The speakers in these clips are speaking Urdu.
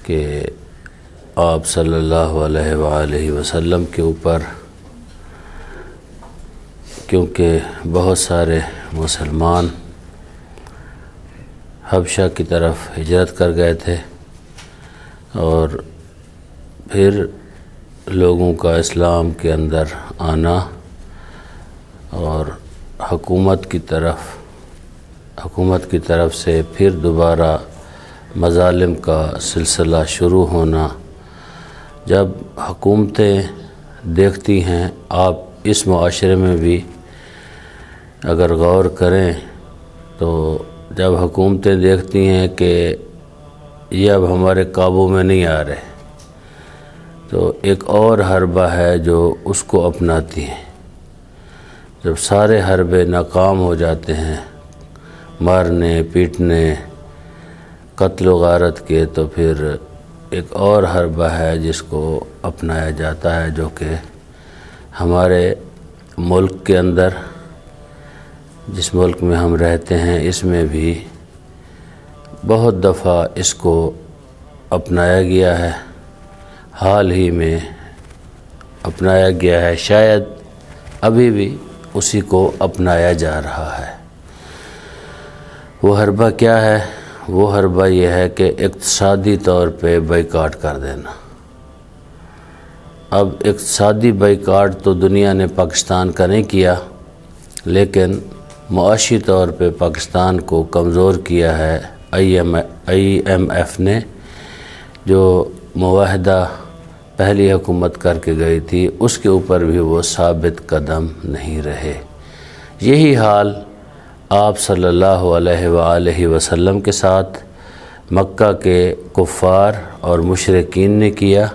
کہ آپ صلی اللہ علیہ وآلہ وسلم کے اوپر کیونکہ بہت سارے مسلمان حبشہ کی طرف ہجرت کر گئے تھے اور پھر لوگوں کا اسلام کے اندر آنا اور حکومت کی طرف سے پھر دوبارہ مظالم کا سلسلہ شروع ہونا، جب حکومتیں دیکھتی ہیں، آپ اس معاشرے میں بھی اگر غور کریں تو جب حکومتیں دیکھتی ہیں کہ یہ اب ہمارے قابو میں نہیں آ رہے تو ایک اور حربہ ہے جو اس کو اپناتی ہیں۔ جب سارے حربے ناکام ہو جاتے ہیں مارنے پیٹنے قتل و غارت کے، تو پھر ایک اور حربہ ہے جس کو اپنایا جاتا ہے، جو کہ ہمارے ملک کے اندر، جس ملک میں ہم رہتے ہیں، اس میں بھی بہت دفعہ اس کو اپنایا گیا ہے، حال ہی میں اپنایا گیا ہے، شاید ابھی بھی اسی کو اپنایا جا رہا ہے۔ وہ حربہ کیا ہے؟ وہ حربہ یہ ہے کہ اقتصادی طور پہ بائیکاٹ کر دینا۔ اب اقتصادی بائیکاٹ تو دنیا نے پاکستان کا نہیں کیا، لیکن معاشی طور پہ پاکستان کو کمزور کیا ہے IMF نے، جو معاہدہ پہلی حکومت کر کے گئی تھی، اس کے اوپر بھی وہ ثابت قدم نہیں رہے۔ یہی حال آپ صلی اللہ علیہ وآلہ وسلم کے ساتھ مکہ کے کفار اور مشرکین نے کیا۔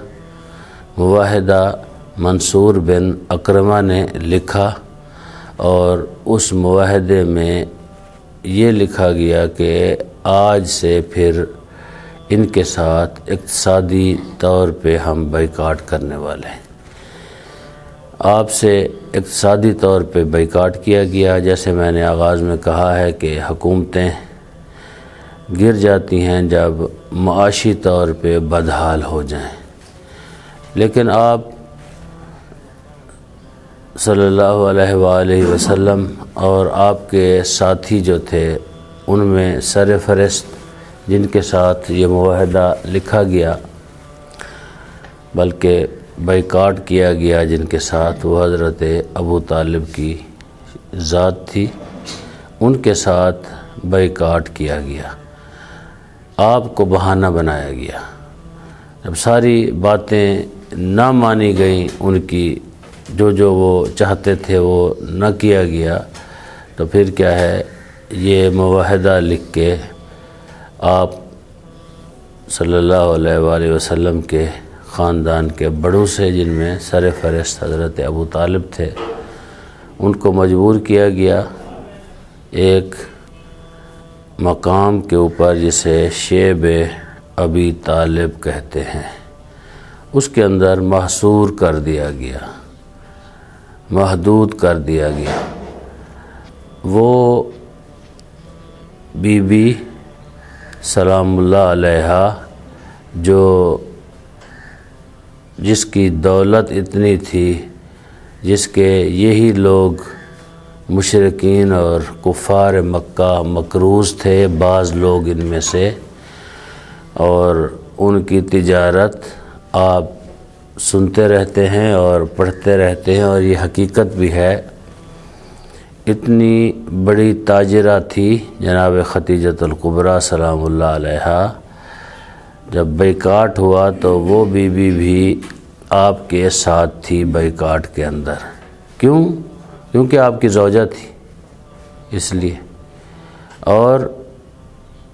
معاہدہ منصور بن اکرمہ نے لکھا اور اس معاہدے میں یہ لکھا گیا کہ آج سے پھر ان کے ساتھ اقتصادی طور پہ ہم بائیکاٹ کرنے والے ہیں۔ آپ سے اقتصادی طور پہ بائیکاٹ کیا گیا۔ جیسے میں نے آغاز میں کہا ہے کہ حکومتیں گر جاتی ہیں جب معاشی طور پہ بدحال ہو جائیں، لیکن آپ صلی اللہ علیہ وآلہ وسلم اور آپ کے ساتھی جو تھے، ان میں سر فہرست جن کے ساتھ یہ معاہدہ لکھا گیا بلکہ بائیکاٹ کیا گیا جن کے ساتھ، وہ حضرت ابو طالب کی ذات تھی، ان کے ساتھ بائیکاٹ کیا گیا، آپ کو بہانہ بنایا گیا۔ جب ساری باتیں نہ مانی گئیں، ان کی جو وہ چاہتے تھے وہ نہ کیا گیا، تو پھر کیا ہے، یہ معاہدہ لکھ کے آپ صلی اللہ علیہ وآلہ وسلم کے خاندان کے بڑوں سے، جن میں سر فہرست حضرت ابو طالب تھے، ان کو مجبور کیا گیا ایک مقام کے اوپر جسے شیب ابی طالب کہتے ہیں، اس کے اندر محصور کر دیا گیا، محدود کر دیا گیا۔ وہ بی بی سلام اللہ علیہا جس کی دولت اتنی تھی، جس کے یہی لوگ مشرکین اور کفار مکہ مکروز تھے، بعض لوگ ان میں سے، اور ان کی تجارت آپ سنتے رہتے ہیں اور پڑھتے رہتے ہیں، اور یہ حقیقت بھی ہے۔ اتنی بڑی تاجرہ تھی جناب ختیجۃ الکبریٰ سلام اللہ علیہا، جب بائیکاٹ ہوا تو وہ بی بی بھی آپ کے ساتھ تھی بائیکاٹ کے اندر۔ کیونکہ آپ کی زوجہ تھی، اس لیے۔ اور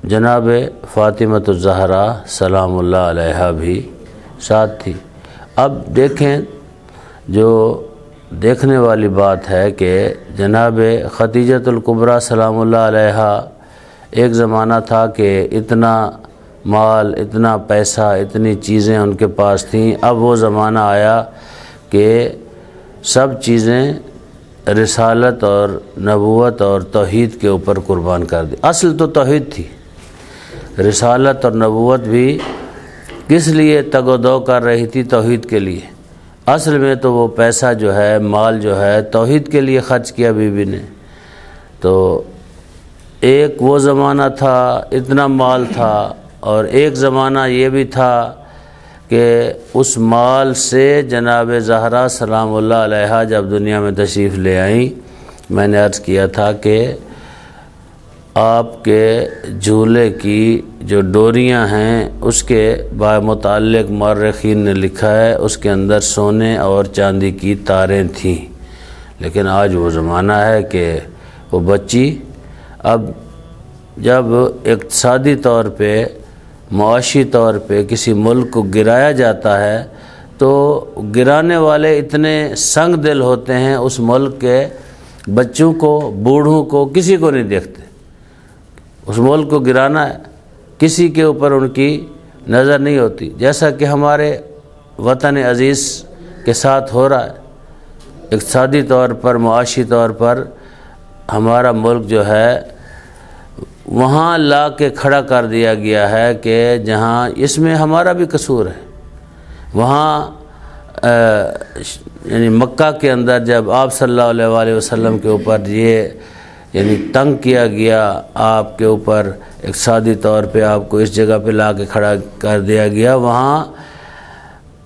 جناب فاطمۃ الزہرا سلام اللہ علیہا بھی ساتھ تھی۔ اب دیکھیں، جو دیکھنے والی بات ہے کہ جناب ختیجۃ الکبریٰ سلام اللہ علیہا، ایک زمانہ تھا کہ اتنا مال، اتنا پیسہ، اتنی چیزیں ان کے پاس تھیں۔ اب وہ زمانہ آیا کہ سب چیزیں رسالت اور نبوت اور توحید کے اوپر قربان کر دی۔ اصل تو توحید تھی، رسالت اور نبوت بھی کس لیے تگ و دو کر رہی تھی؟ توحید کے لیے۔ اصل میں تو وہ پیسہ جو ہے، مال جو ہے، توحید کے لیے خرچ کیا بی بی نے۔ تو ایک وہ زمانہ تھا، اتنا مال تھا، اور ایک زمانہ یہ بھی تھا کہ اس مال سے جناب زہرا سلام اللہ علیہا جب دنیا میں تشریف لے آئیں، میں نے عرض کیا تھا کہ آپ کے جھولے کی جو ڈوریاں ہیں اس کے متعلق مورخین نے لکھا ہے اس کے اندر سونے اور چاندی کی تاریں تھیں، لیکن آج وہ زمانہ ہے کہ وہ بچی اب جب اقتصادی طور پہ، معاشی طور پہ کسی ملک کو گرایا جاتا ہے تو گرانے والے اتنے سنگ دل ہوتے ہیں، اس ملک کے بچوں کو، بوڑھوں کو، کسی کو نہیں دیکھتے۔ اس ملک کو گرانا ہے، کسی کے اوپر ان کی نظر نہیں ہوتی، جیسا کہ ہمارے وطن عزیز کے ساتھ ہو رہا ہے۔ اقتصادی طور پر، معاشی طور پر ہمارا ملک جو ہے وہاں لا کے کھڑا کر دیا گیا ہے کہ جہاں اس میں ہمارا بھی قصور ہے۔ وہاں یعنی مکہ کے اندر جب آپ صلی اللہ علیہ وآلہ وسلم کے اوپر یہ یعنی تنگ کیا گیا، آپ کے اوپر اقتصادی طور پہ آپ کو اس جگہ پہ لا کے کھڑا کر دیا گیا، وہاں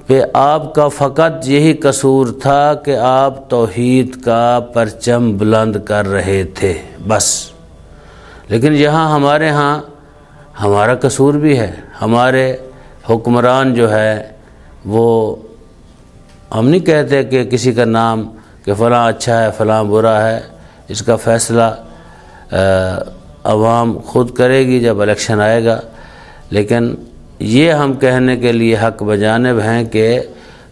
پہ آپ کا فقط یہی قصور تھا کہ آپ توحید کا پرچم بلند کر رہے تھے بس۔ لیکن یہاں ہمارے ہاں ہمارا قصور بھی ہے، ہمارے حکمران جو ہے وہ، ہم نہیں کہتے کہ کسی کا نام کہ فلاں اچھا ہے فلاں برا ہے، اس کا فیصلہ عوام خود کرے گی جب الیکشن آئے گا، لیکن یہ ہم کہنے کے لیے حق بجانب ہیں کہ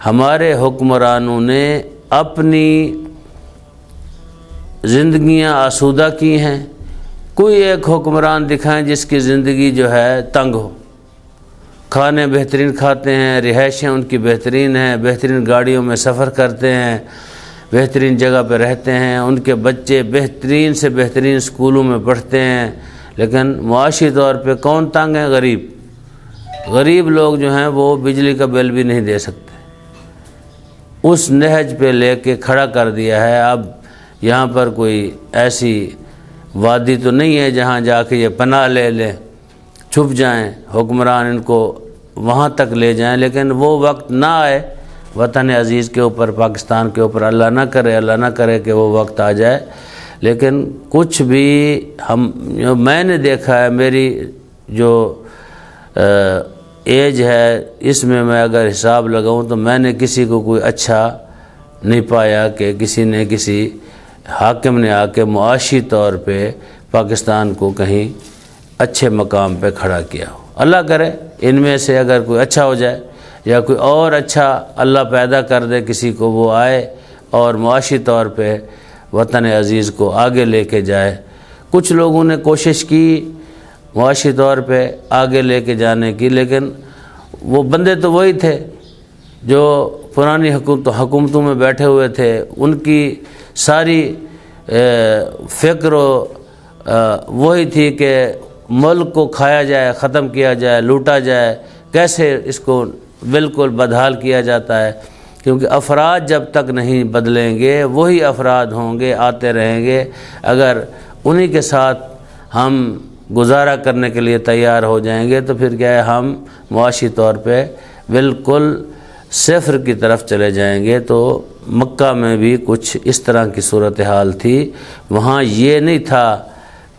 ہمارے حکمرانوں نے اپنی زندگیاں آسودہ کی ہیں۔ کوئی ایک حکمران دکھائیں جس کی زندگی جو ہے تنگ ہو، کھانے بہترین کھاتے ہیں، رہائشیں ان کی بہترین ہیں، بہترین گاڑیوں میں سفر کرتے ہیں، بہترین جگہ پہ رہتے ہیں، ان کے بچے بہترین سے بہترین اسکولوں میں پڑھتے ہیں، لیکن معاشی طور پہ کون تنگ ہے؟ غریب لوگ جو ہیں وہ بجلی کا بل بھی نہیں دے سکتے۔ اس نہج پہ لے کے کھڑا کر دیا ہے۔ اب یہاں پر کوئی ایسی وادی تو نہیں ہے جہاں جا کے یہ پناہ لے لیں، چھپ جائیں، حکمران ان کو وہاں تک لے جائیں، لیکن وہ وقت نہ آئے وطن عزیز کے اوپر، پاکستان کے اوپر، اللہ نہ کرے کہ وہ وقت آ جائے۔ لیکن کچھ بھی میں نے دیکھا ہے، میری جو ایج ہے اس میں اگر حساب لگاؤں تو میں نے کسی کو کوئی اچھا نہیں پایا کہ کسی حاکم نے آ کے معاشی طور پہ پاکستان کو کہیں اچھے مقام پہ کھڑا کیا ہو۔ اللہ کرے ان میں سے اگر کوئی اچھا ہو جائے یا کوئی اور اچھا اللہ پیدا کر دے کسی کو، وہ آئے اور معاشی طور پہ وطن عزیز کو آگے لے کے جائے۔ کچھ لوگوں نے کوشش کی معاشی طور پہ آگے لے کے جانے کی، لیکن وہ بندے تو وہی تھے جو پرانی حکومتوں میں بیٹھے ہوئے تھے، ان کی ساری فکر وہی تھی کہ ملک کو کھایا جائے، ختم کیا جائے، لوٹا جائے، کیسے اس کو بالکل بدحال کیا جاتا ہے، کیونکہ افراد جب تک نہیں بدلیں گے وہی افراد ہوں گے، آتے رہیں گے۔ اگر انہی کے ساتھ ہم گزارا کرنے کے لیے تیار ہو جائیں گے تو پھر کیا ہے، ہم معاشی طور پہ بالکل صفر کی طرف چلے جائیں گے۔ تو مکہ میں بھی کچھ اس طرح کی صورتحال تھی۔ وہاں یہ نہیں تھا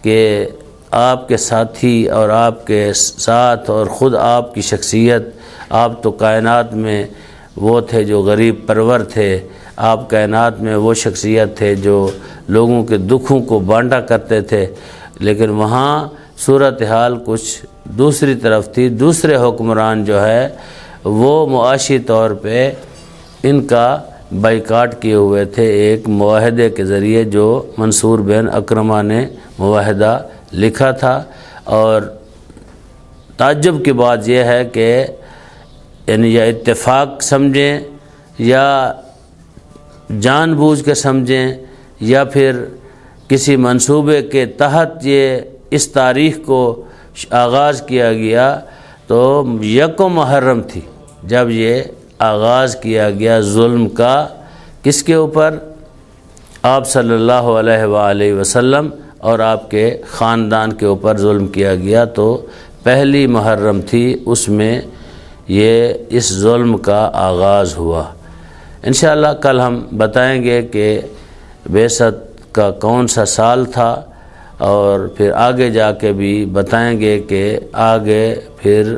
کہ آپ کے ساتھی اور آپ کے ساتھ اور خود آپ کی شخصیت، آپ تو کائنات میں وہ تھے جو غریب پرور تھے، آپ کائنات میں وہ شخصیت تھے جو لوگوں کے دکھوں کو بانٹا کرتے تھے، لیکن وہاں صورتحال کچھ دوسری طرف تھی۔ دوسرے حکمران جو ہے وہ معاشی طور پہ ان کا بائیکاٹ کیے ہوئے تھے، ایک معاہدے کے ذریعے جو منصور بن اکرمہ نے معاہدہ لکھا تھا۔ اور تعجب کی بات یہ ہے کہ یعنی یا اتفاق سمجھیں یا جان بوجھ کے سمجھیں یا پھر کسی منصوبے کے تحت یہ اس تاریخ کو آغاز کیا گیا تو یکم محرم تھی جب یہ آغاز کیا گیا ظلم کا، کس کے اوپر؟ آپ صلی اللہ علیہ وآلہ وسلم اور آپ کے خاندان کے اوپر ظلم کیا گیا، تو پہلی محرم تھی، اس میں یہ اس ظلم کا آغاز ہوا۔ انشاءاللہ کل ہم بتائیں گے کہ بعثت کا کون سا سال تھا، اور پھر آگے جا کے بھی بتائیں گے کہ آگے پھر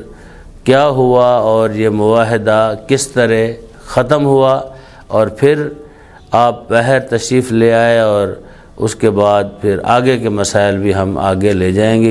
کیا ہوا اور یہ معاہدہ کس طرح ختم ہوا، اور پھر آپ بحر تشریف لے آئے، اور اس کے بعد پھر آگے کے مسائل بھی ہم آگے لے جائیں گے۔